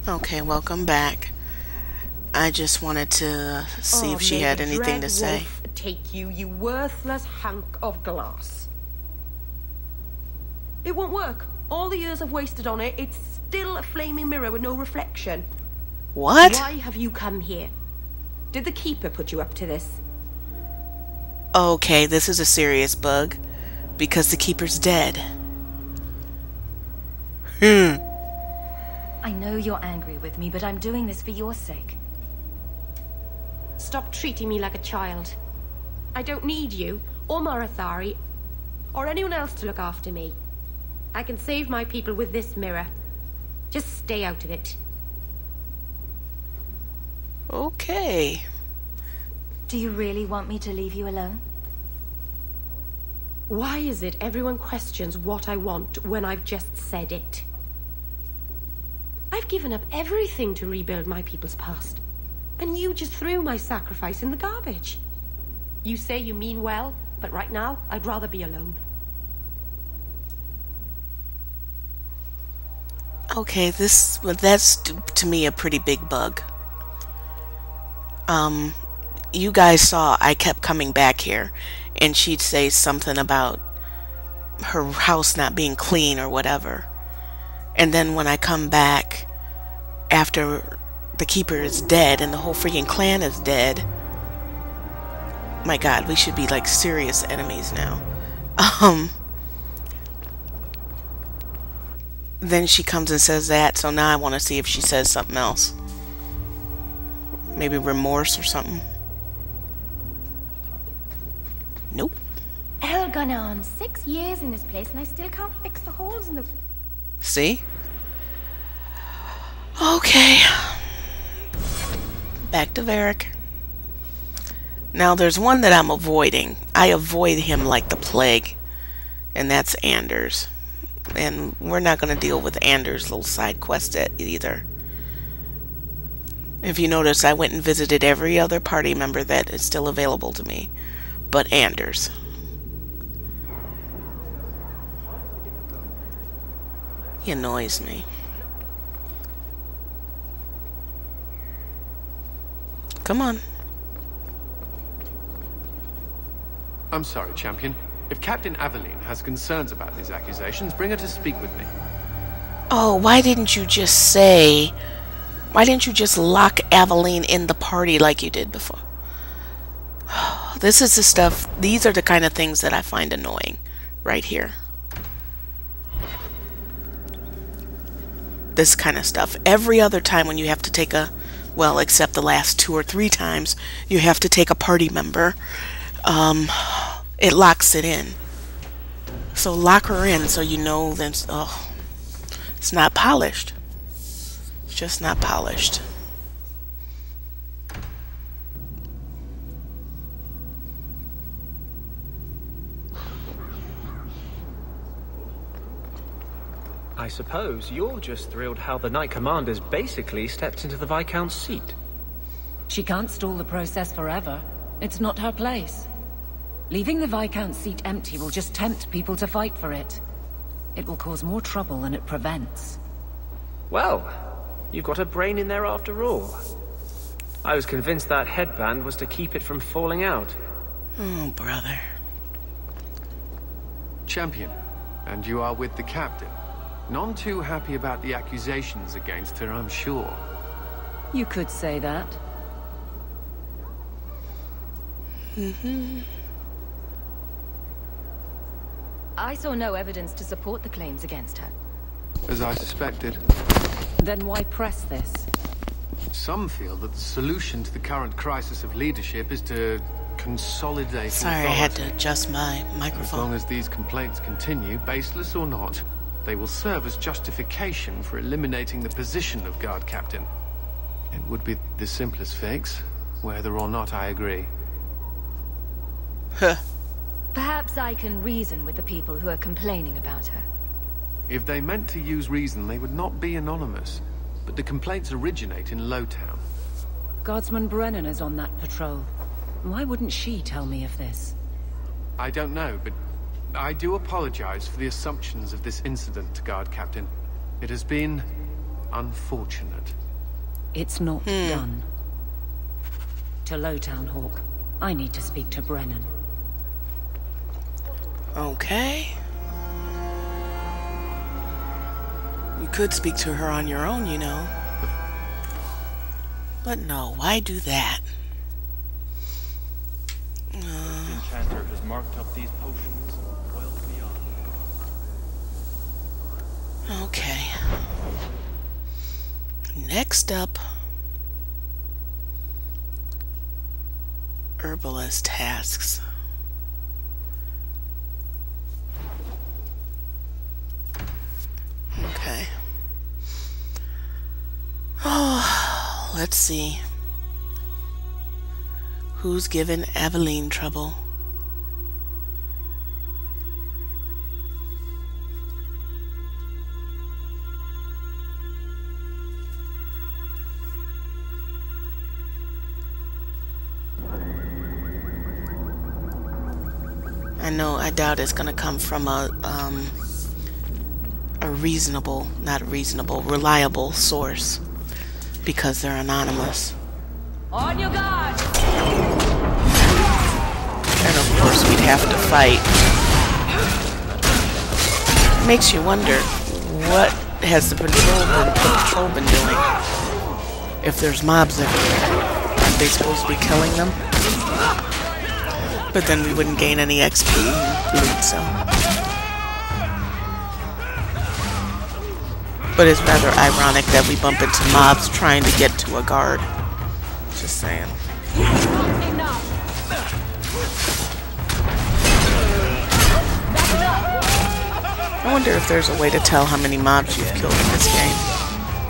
Okay, welcome back. I just wanted to see if she had anything to say. Take you, you worthless hunk of glass. It won't work. All the years I've wasted on it, it's still a flaming mirror with no reflection. What? Why have you come here? Did the Keeper put you up to this? Okay, this is a serious bug. Because the Keeper's dead. I know you're angry with me, but I'm doing this for your sake. Stop treating me like a child. I don't need you, or Marathari, or anyone else to look after me. I can save my people with this mirror. Just stay out of it. Okay. Do you really want me to leave you alone? Why is it everyone questions what I want when I've just said it? I've given up everything to rebuild my people's past. And you just threw my sacrifice in the garbage. You say you mean well, but right now, I'd rather be alone. Okay, that's to me a pretty big bug. You guys saw I kept coming back here, and she'd say something about her house not being clean or whatever. And then when I come back after the Keeper is dead and the whole freaking clan is dead, my God, we should be like serious enemies now. Then she comes and says that, so now I want to see if she says something else. Maybe remorse or something. Nope. Hell gone on 6 years in this place and I still can't fix the holes in the... See? Okay. Back to Varric. Now there's one that I'm avoiding. I avoid him like the plague. And that's Anders. And we're not going to deal with Anders' little side quest either. If you notice, I went and visited every other party member that is still available to me. But Anders. He annoys me. Come on. I'm sorry, Champion. If Captain Aveline has concerns about these accusations, bring her to speak with me. Oh, why didn't you just say... Why didn't you just lock Aveline in the party like you did before? This is the stuff... These are the kind of things that I find annoying. Right here. This kind of stuff. Every other time when you have to take a... Well, except the last 2 or 3 times, you have to take a party member. It locks it in. So lock her in so you know that, oh, it's not polished. It's just not polished. I suppose you're just thrilled how the Knight Commander's basically stepped into the Viscount's seat. She can't stall the process forever. It's not her place. Leaving the Viscount's seat empty will just tempt people to fight for it. It will cause more trouble than it prevents. Well, you've got a brain in there after all. I was convinced that headband was to keep it from falling out. Oh, brother. Champion, and you are with the Captain. None too happy about the accusations against her, I'm sure. You could say that. I saw no evidence to support the claims against her. As I suspected. Then why press this? Some feel that the solution to the current crisis of leadership is to consolidate Sorry, I had to adjust my As microphone. long as these complaints continue, baseless or not, they will serve as justification for eliminating the position of Guard Captain. It would be the simplest fix, whether or not I agree. Huh. Perhaps I can reason with the people who are complaining about her. If they meant to use reason, they would not be anonymous. But the complaints originate in Lowtown. Guardsman Brennan is on that patrol. Why wouldn't she tell me of this? I don't know, but I do apologize for the assumptions of this incident, Guard Captain. It has been unfortunate. It's not done. To Lowtown, Hawk. I need to speak to Brennan. Okay. You could speak to her on your own, you know. But no, why do that? The enchanter has marked up these potions well beyond. Okay. Next up, herbalist tasks. Okay. Oh, let's see. Who's given Aveline trouble? I doubt it's gonna come from a reliable source, because they're anonymous. On your guard! And of course we'd have to fight. Makes you wonder, what has the patrol been doing? If there's mobs everywhere, aren't they supposed to be killing them? But then we wouldn't gain any XP loot, so. But it's rather ironic that we bump into mobs trying to get to a guard. Just saying. I wonder if there's a way to tell how many mobs you've killed in this game.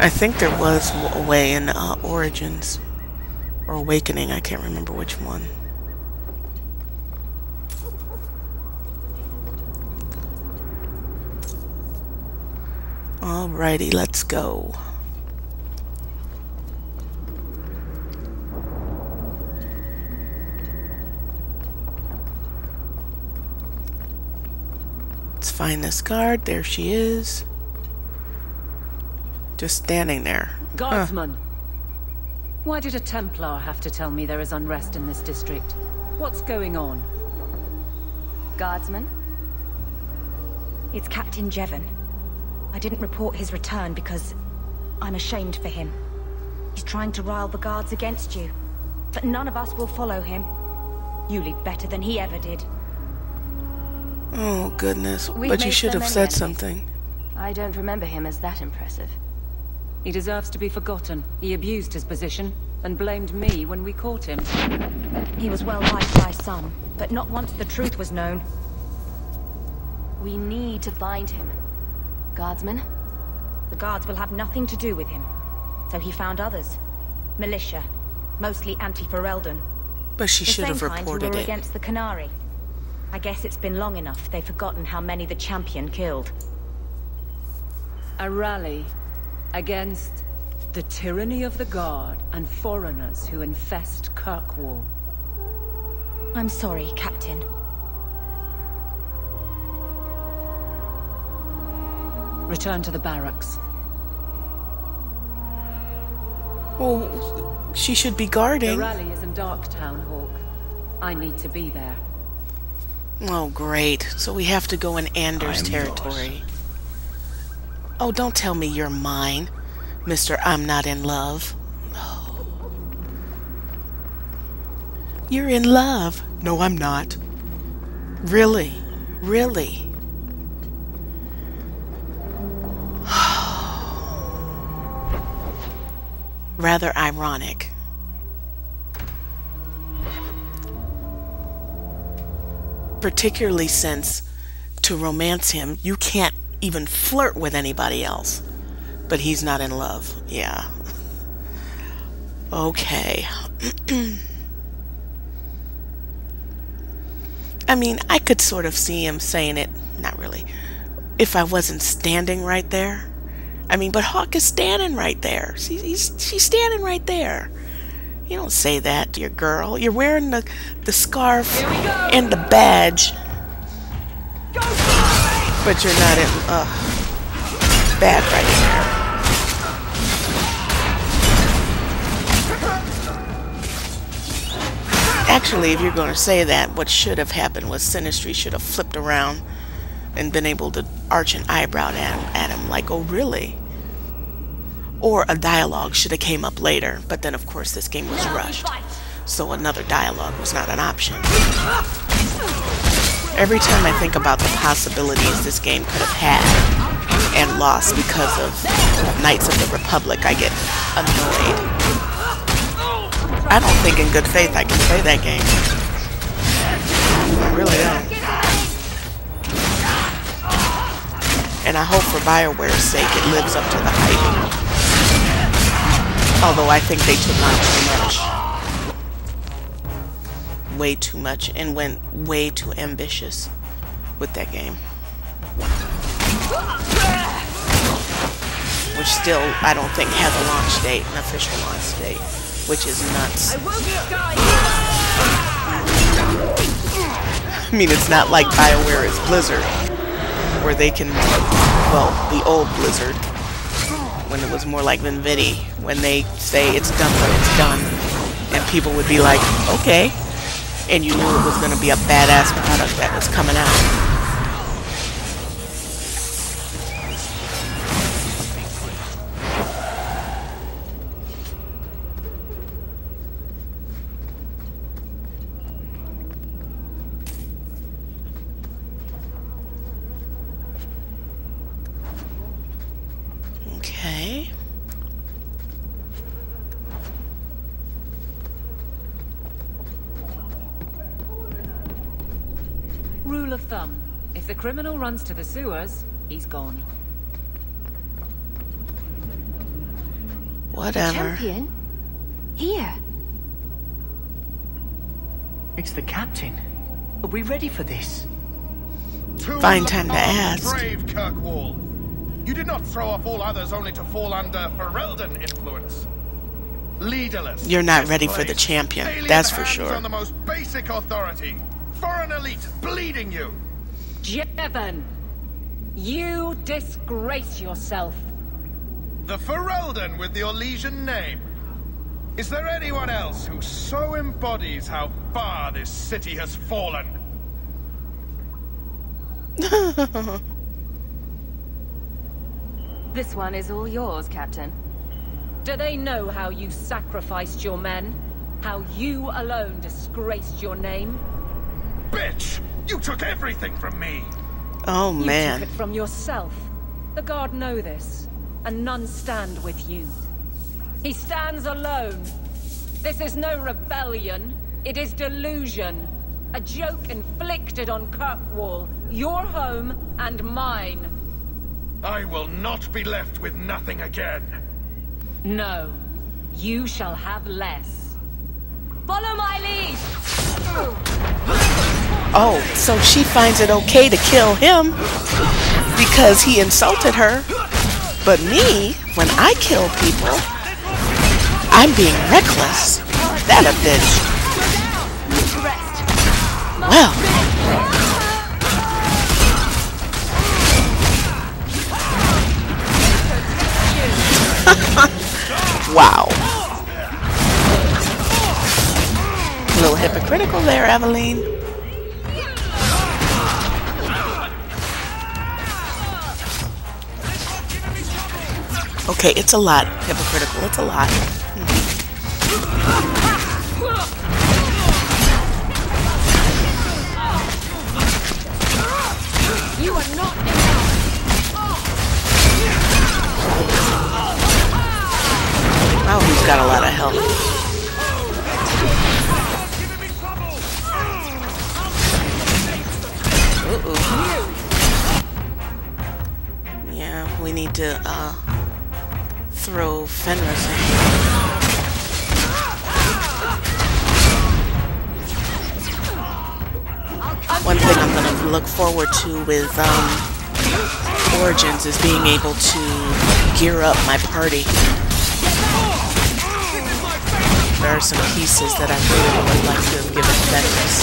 I think there was a way in Origins. Or Awakening, I can't remember which one. Alrighty, let's go. Let's find this guard. There she is. Just standing there. Guardsman! Why did a Templar have to tell me there is unrest in this district? What's going on? Guardsman? It's Captain Jevon. I didn't report his return because I'm ashamed for him. He's trying to rile the guards against you. But none of us will follow him. You lead better than he ever did. Oh, goodness. But you should have said something. I don't remember him as that impressive. He deserves to be forgotten. He abused his position and blamed me when we caught him. He was well liked by some, but not once the truth was known. We need to find him. Guardsman? The guards will have nothing to do with him. So he found others. Militia. Mostly anti-Ferelden. But she should have reported it. Against the Canary. I guess it's been long enough they've forgotten how many the champion killed. A rally against the tyranny of the Guard and foreigners who infest Kirkwall. I'm sorry, Captain. Return to the barracks. Well, she should be guarding. The rally is in Darktown, Hawk. I need to be there. Oh, great. So we have to go in Anders' territory. Oh, don't tell me you're mine, Mr. I'm not in love. Oh. You're in love. No, I'm not. Really? Really? Rather ironic. Particularly since, to romance him, you can't even flirt with anybody else. But he's not in love. Yeah. Okay. I mean, I could sort of see him saying it. Not really. If I wasn't standing right there. I mean, but Hawk is standing right there. She's standing right there. You don't say that to your girl. You're wearing the scarf and the badge. But you're not in... bad right Actually, if you're going to say that, what should have happened was Synnistry should have flipped around and been able to arch an eyebrow at him like, oh really? Or a dialogue should have came up later, but then of course this game was rushed, so another dialogue was not an option. Every time I think about the possibilities this game could have had and lost because of Knights of the Republic, I get annoyed. I don't think in good faith I can play that game. I really don't. And I hope for Bioware's sake it lives up to the hype. Although I think they took on too much. Way too much, and went way too ambitious with that game. Which still, I don't think has a launch date, an official launch date, which is nuts. I mean, it's not like Bioware is Blizzard, where they can, well, the old Blizzard, when it was more like Vinvidi, when they say it's done when it's done, and people would be like, okay, and you knew it was going to be a badass product that was coming out. Okay. Rule of thumb. If the criminal runs to the sewers, he's gone. Whatever. Champion? Here. It's the captain. Are we ready for this? Find time to ask. Brave Kirkwall. You did not throw off all others only to fall under Ferelden influence. Leaderless. You're not ready for the champion, that's for sure. On the most basic authority. Foreign elite bleeding you. Jevon, you disgrace yourself. The Ferelden with the Orlesian name. Is there anyone else who so embodies how far this city has fallen? This one is all yours, Captain. Do they know how you sacrificed your men? How you alone disgraced your name? Bitch! You took everything from me! Oh man. You took it from yourself. The guard know this, and none stand with you. He stands alone. This is no rebellion. It is delusion. A joke inflicted on Kirkwall, your home and mine. I will not be left with nothing again. No, you shall have less. Follow my lead! Oh, so she finds it okay to kill him because he insulted her. But me, when I kill people, I'm being reckless. That a bitch. Well. Wow. A little hypocritical there, Aveline. Okay, it's a lot. Hypocritical, it's a lot. You are not Oh, he's got a lot of health. Yeah, we need to throw Fenris in. One thing I'm gonna look forward to with Origins is being able to gear up my party. There are some pieces that I really would like to have given Fenris.